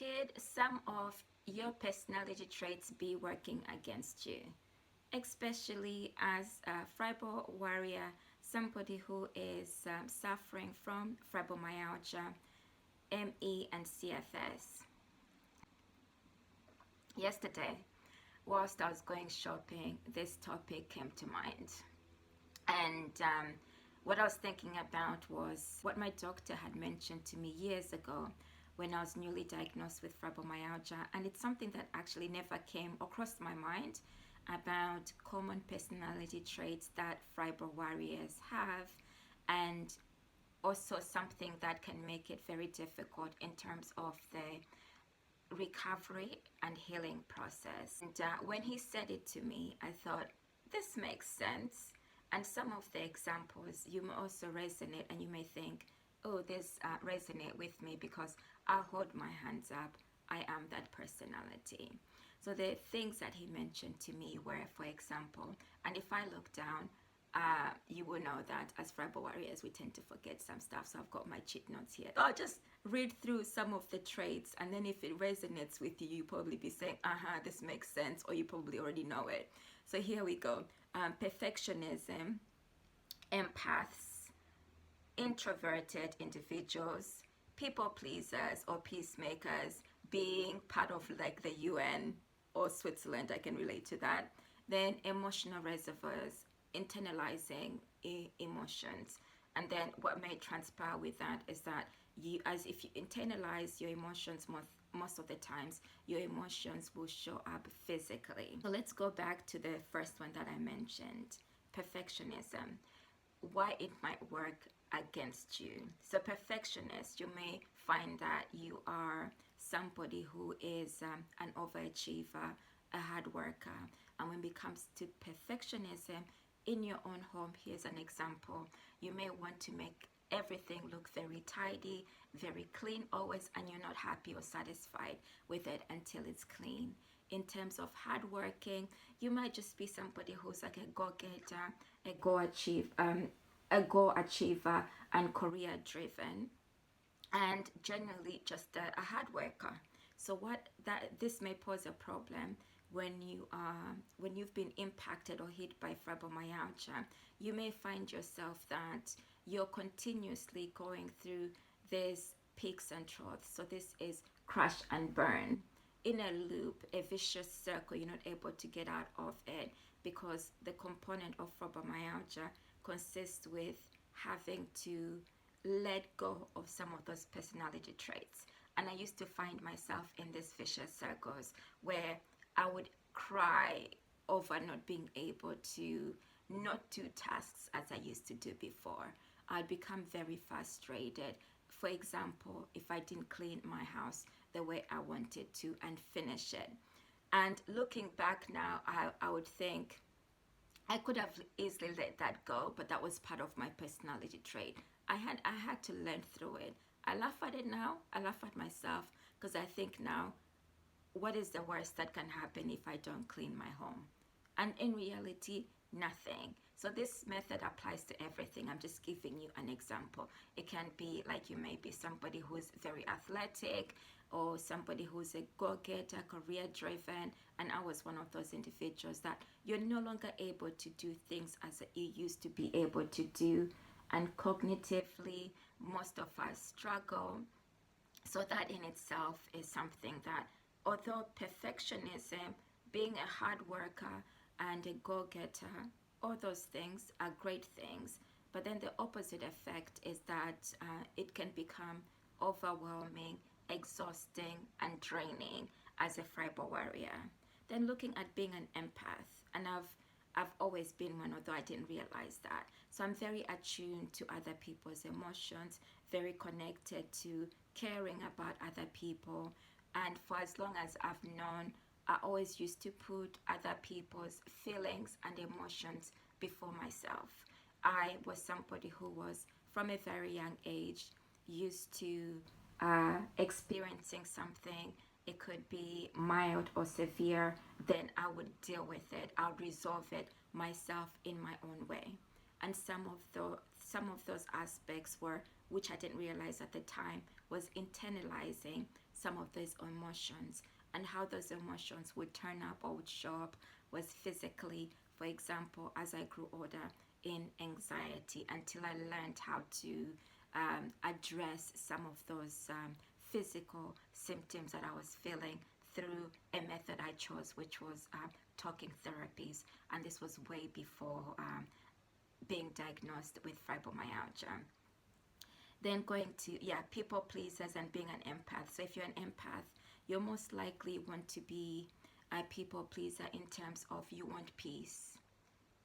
Could some of your personality traits be working against you? Especially as a Fibro warrior, somebody who is suffering from fibromyalgia, ME, and CFS. Yesterday, whilst I was going shopping, this topic came to mind. And what I was thinking about was what my doctor had mentioned to me years ago when I was newly diagnosed with fibromyalgia. And it's something that actually never came across my mind about common personality traits that Fibro warriors have, and also something that can make it very difficult in terms of the recovery and healing process. And when he said it to me, I thought, this makes sense. And some of the examples you may also resonate, and you may think, oh, this resonate with me because I hold my hands up. I am that personality. So the things that he mentioned to me were, for example, and if I look down, you will know that as Fibro warriors, we tend to forget some stuff. So I've got my cheat notes here. I'll just read through some of the traits, and then if it resonates with you, you'll probably be saying, this makes sense, or you probably already know it. So here we go. Perfectionism, empaths, introverted individuals, people pleasers or peacemakers, being part of like the UN or Switzerland, I can relate to that. Then emotional reservoirs, internalizing emotions. And then what may transpire with that is that you, as if you internalize your emotions most of the times, your emotions will show up physically. So let's go back to the first one that I mentioned, perfectionism. Why it might work against you. So perfectionist, you may find that you are somebody who is an overachiever, a hard worker. And when it comes to perfectionism in your own home, here's an example. You may want to make everything look very tidy, very clean always, and you're not happy or satisfied with it until it's clean. In terms of hardworking, you might just be somebody who's like a go-getter, a goal achiever, and career driven, and generally just a hard worker. So this may pose a problem when you've been impacted or hit by fibromyalgia. You may find yourself that you're continuously going through these peaks and troughs. So this is crash and burn in a loop, a vicious circle. You're not able to get out of it because the component of fibromyalgia consists with having to let go of some of those personality traits. And I used to find myself in these vicious circles where I would cry over not being able to not do tasks as I used to do before. I'd become very frustrated. For example, if I didn't clean my house the way I wanted to and finish it. And looking back now, I would think I could have easily let that go, but that was part of my personality trait. I had to learn through it. I laugh at it now. I laugh at myself because I think now, what is the worst that can happen if I don't clean my home? And in reality, nothing. So this method applies to everything. I'm just giving you an example. It can be like you may be somebody who's very athletic or somebody who's a go-getter, career-driven, and I was one of those individuals that you're no longer able to do things as you used to be able to do, and cognitively, most of us struggle. So that in itself is something that, although perfectionism, being a hard worker and a go-getter, all those things are great things, but then the opposite effect is that it can become overwhelming, exhausting, and draining as a Fibro warrior. Then looking at being an empath, and I've always been one, although I didn't realize that. So I'm very attuned to other people's emotions, very connected to caring about other people, and for as long as I've known, I always used to put other people's feelings and emotions before myself. I was somebody who was, from a very young age, used to experiencing something. It could be mild or severe, then I would deal with it. I'll resolve it myself in my own way. And some of those aspects were, which I didn't realize at the time, was internalizing some of those emotions, and how those emotions would turn up or would show up was physically. For example, as I grew older, in anxiety, until I learned how to address some of those physical symptoms that I was feeling through a method I chose, which was talking therapies. And this was way before being diagnosed with fibromyalgia. Then going to, people pleasers and being an empath. So if you're an empath, you're most likely want to be a people pleaser in terms of you want peace.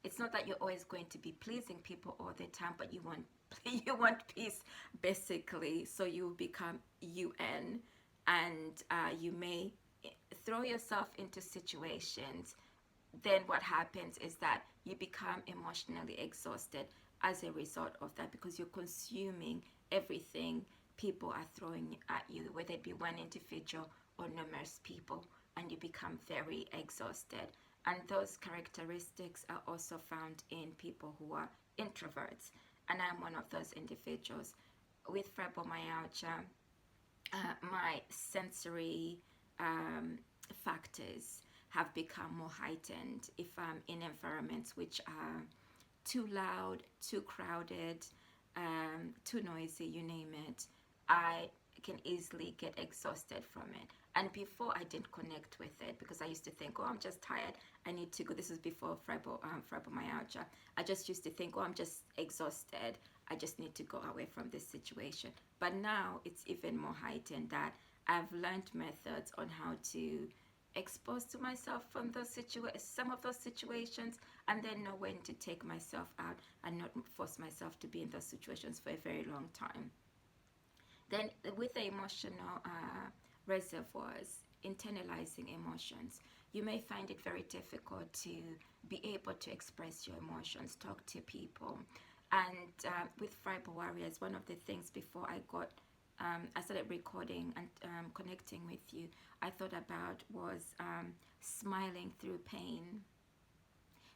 It's not that you're always going to be pleasing people all the time, but you want you want peace, basically. So you become UN, and you may throw yourself into situations. Then what happens is that you become emotionally exhausted as a result of that, because you're consuming everything people are throwing at you, whether it be one individual or numerous people, and you become very exhausted. And those characteristics are also found in people who are introverts, and I'm one of those individuals. With fibromyalgia, my sensory factors have become more heightened if I'm in environments which are too loud, too crowded, too noisy, you name it. I can easily get exhausted from it. And before, I didn't connect with it because I used to think, oh, I'm just tired, I need to go. This is before fibromyalgia. I just used to think, oh, I'm just exhausted, I just need to go away from this situation. But now it's even more heightened, that I've learned methods on how to expose to myself from those some of those situations, and then know when to take myself out and not force myself to be in those situations for a very long time. Then with the emotional reservoirs, internalizing emotions, you may find it very difficult to be able to express your emotions, talk to people. And with Fibro Warriors, one of the things before I started recording and connecting with you, I thought about was smiling through pain.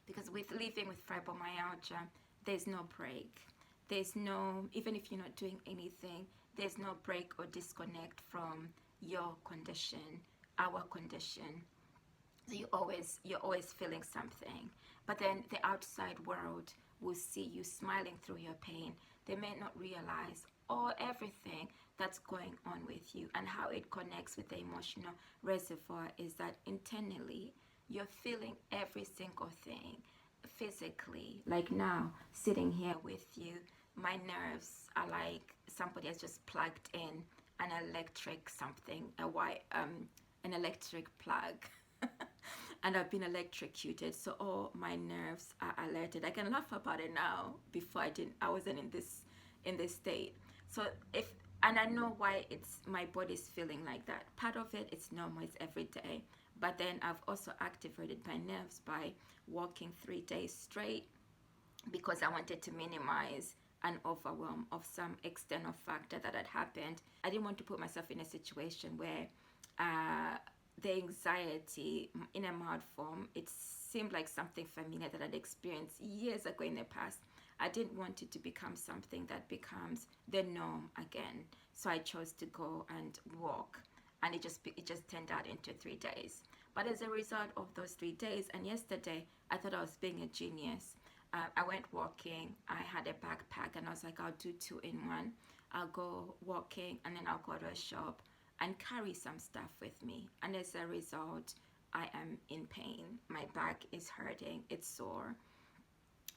Because with living with fibromyalgia, there's no break. There's no, even if you're not doing anything, there's no break or disconnect from your condition, our condition. So you're always feeling something. But then the outside world will see you smiling through your pain. They may not realize everything that's going on with you, and how it connects with the emotional reservoir is that internally you're feeling every single thing physically. Like now, sitting here with you, my nerves are like somebody has just plugged in an electric something, an electric plug. And I've been electrocuted, so all my nerves are alerted. I can laugh about it now. Before I wasn't in this state. So and I know why my body's feeling like that. Part of it, it's normal, it's every day. But then I've also activated my nerves by walking 3 days straight, because I wanted to minimize an overwhelm of some external factor that had happened. I didn't want to put myself in a situation where the anxiety in a mild form, it seemed like something familiar that I'd experienced years ago in the past. I didn't want it to become something that becomes the norm again. So I chose to go and walk, and it just turned out into 3 days. But as a result of those 3 days, and yesterday, I thought I was being a genius. I went walking, I had a backpack, and I was like, I'll do 2 in 1. I'll go walking, and then I'll go to a shop and carry some stuff with me. And as a result, I am in pain. My back is hurting, it's sore.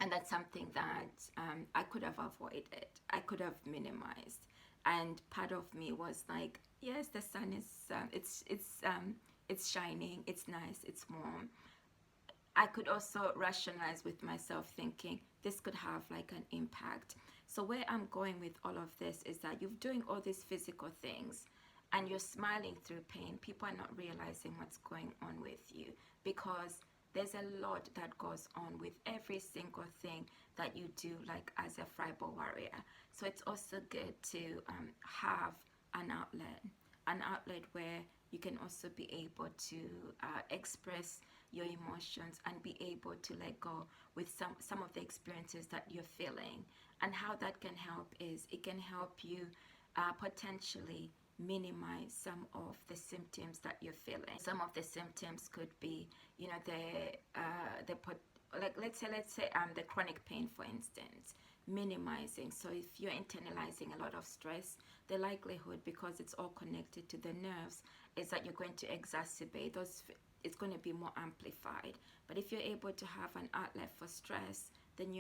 And that's something that I could have avoided. I could have minimized. And part of me was like, yes, the sun is it's shining, it's nice, it's warm. I could also rationalize with myself, thinking this could have like an impact. So where I'm going with all of this is that you're doing all these physical things and you're smiling through pain. People are not realizing what's going on with you, because there's a lot that goes on with every single thing that you do, like as a Fibro warrior. So it's also good to have an outlet where you can also be able to express your emotions and be able to let go with some of the experiences that you're feeling. And how that can help is it can help you potentially minimize some of the symptoms that you're feeling. Some of the symptoms could be, you know, let's say the chronic pain, for instance, minimizing. So if you're internalizing a lot of stress, the likelihood, because it's all connected to the nerves, is that you're going to exacerbate those. It's going to be more amplified. But if you're able to have an outlet for stress, then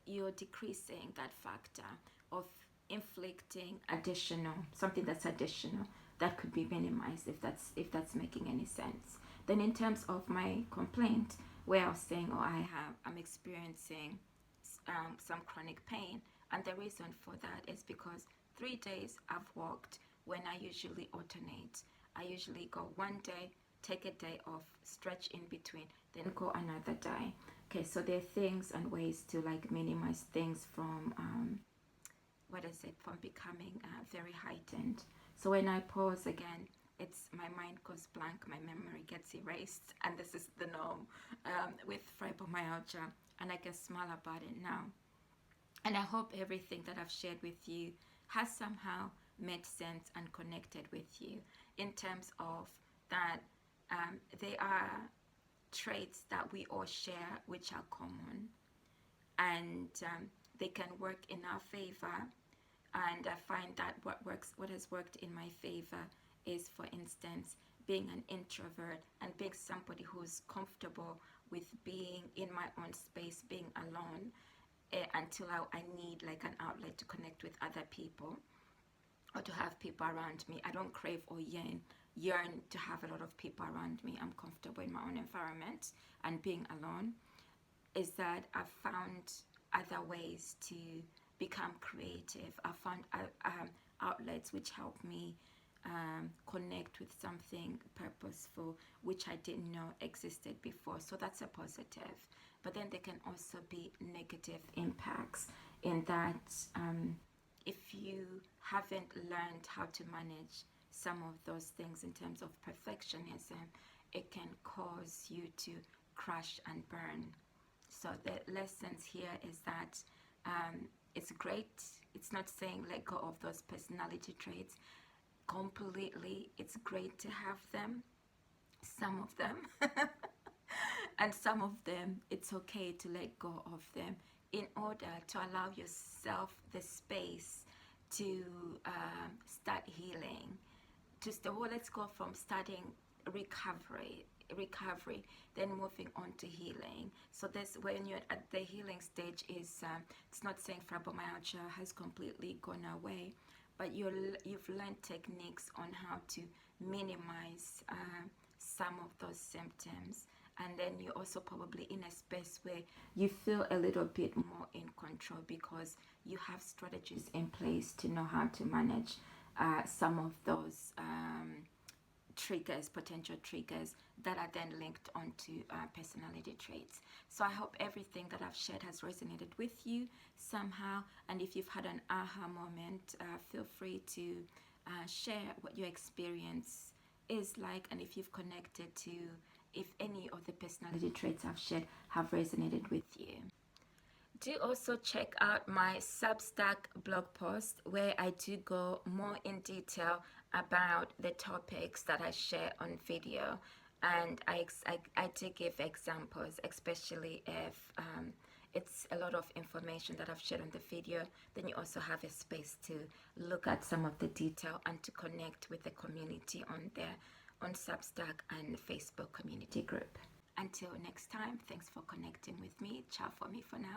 you're decreasing that factor of inflicting something that's additional that could be minimized, if that's making any sense. Then in terms of my complaint, where I was saying, I'm experiencing some chronic pain, and the reason for that is because 3 days I've walked when I usually alternate. I usually go one day, take a day off, stretch in between, then go another day. Okay, so there are things and ways to like minimize things from from becoming very heightened. So when I pause again, it's my mind goes blank, my memory gets erased, and this is the norm with fibromyalgia, and I can smile about it now. And I hope everything that I've shared with you has somehow made sense and connected with you, in terms of that they are traits that we all share which are common, and they can work in our favor. And I find that what has worked in my favor is, for instance, being an introvert and being somebody who's comfortable with being in my own space, being alone, until I need like an outlet to connect with other people or to have people around me. I don't crave or yearn to have a lot of people around me. I'm comfortable in my own environment, and being alone is that I've found other ways to become creative. I found outlets which help me connect with something purposeful, which I didn't know existed before. So that's a positive. But then there can also be negative impacts, in that if you haven't learned how to manage some of those things in terms of perfectionism, it can cause you to crash and burn. So the lessons here is that it's great. It's not saying let go of those personality traits completely. It's great to have them, some of them, and some of them it's okay to let go of them, in order to allow yourself the space to start healing. Let's go from starting recovery, then moving on to healing. So this, when you're at the healing stage, is it's not saying fibromyalgia has completely gone away, but you've learned techniques on how to minimize some of those symptoms, and then you're also probably in a space where you feel a little bit more in control, because you have strategies in place to know how to manage some of those potential triggers that are then linked onto personality traits. So I hope everything that I've shared has resonated with you somehow, and if you've had an aha moment, feel free to share what your experience is like, and if you've connected to, if any of the personality traits I've shared have resonated with you. Do also check out my Substack blog post, where I do go more in detail about the topics that I share on video, and I do give examples, especially if it's a lot of information that I've shared on the video. Then you also have a space to look at some of the detail and to connect with the community on there, on Substack and Facebook community group. Until next time, thanks for connecting with me. Ciao for me for now.